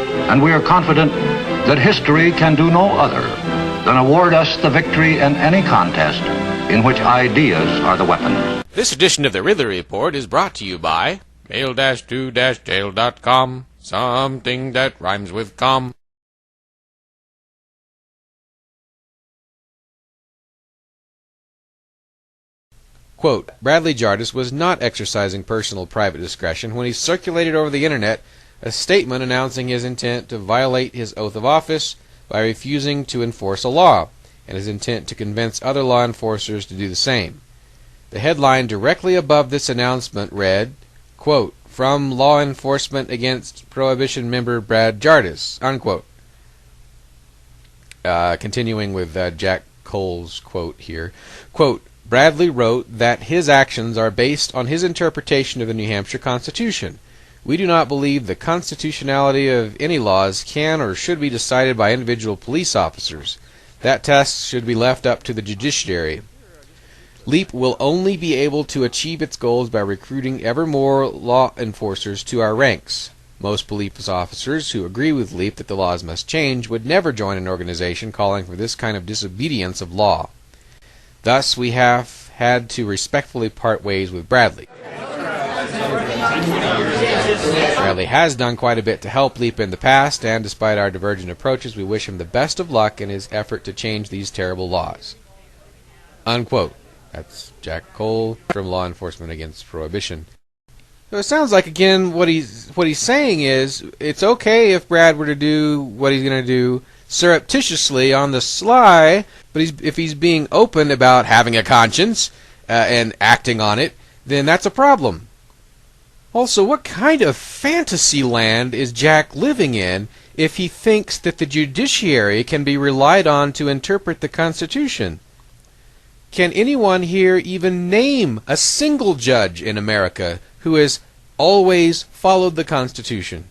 and we are confident that history can do no other than award us the victory in any contest in which ideas are the weapon. This edition of the Ridley Report is brought to you by mail-to-jail.com, something that rhymes with com. Quote, Bradley Jardis was not exercising personal private discretion when he circulated over the internet a statement announcing his intent to violate his oath of office by refusing to enforce a law, and his intent to convince other law enforcers to do the same. The headline directly above this announcement read, quote, from Law Enforcement Against Prohibition member Brad Jardis, unquote. Continuing with Jack Cole's quote here, quote, Bradley wrote that his actions are based on his interpretation of the New Hampshire Constitution. We do not believe the constitutionality of any laws can or should be decided by individual police officers. That test should be left up to the judiciary. LEAP will only be able to achieve its goals by recruiting ever more law enforcers to our ranks. Most police officers who agree with LEAP that the laws must change would never join an organization calling for this kind of disobedience of law. Thus, we have had to respectfully part ways with Bradley. Bradley has done quite a bit to help LEAP in the past, and despite our divergent approaches, we wish him the best of luck in his effort to change these terrible laws. Unquote. That's Jack Cole from Law Enforcement Against Prohibition. So it sounds like, again, what he's saying is it's okay if Brad were to do what he's going to do surreptitiously on the sly, but if he's being open about having a conscience and acting on it, then that's a problem. Also, what kind of fantasy land is Jack living in if he thinks that the judiciary can be relied on to interpret the Constitution? Can anyone here even name a single judge in America who has always followed the Constitution?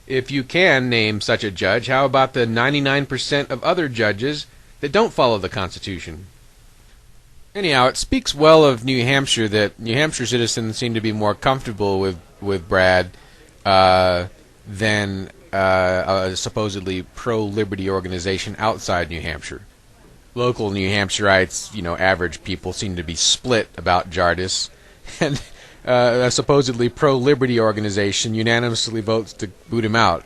If you can name such a judge, how about the 99% of other judges that don't follow the Constitution? Anyhow, it speaks well of New Hampshire that New Hampshire citizens seem to be more comfortable with Brad than a supposedly pro-liberty organization outside New Hampshire. Local New Hampshireites, average people, seem to be split about Jardis, and a supposedly pro-liberty organization unanimously votes to boot him out.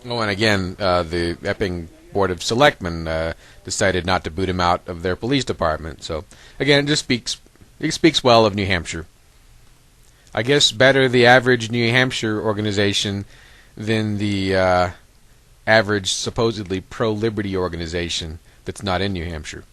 Oh, and again, the Epping Board of Selectmen decided not to boot him out of their police department. So, again, it speaks well of New Hampshire. I guess better the average New Hampshire organization than the average supposedly pro-liberty organization that's not in New Hampshire.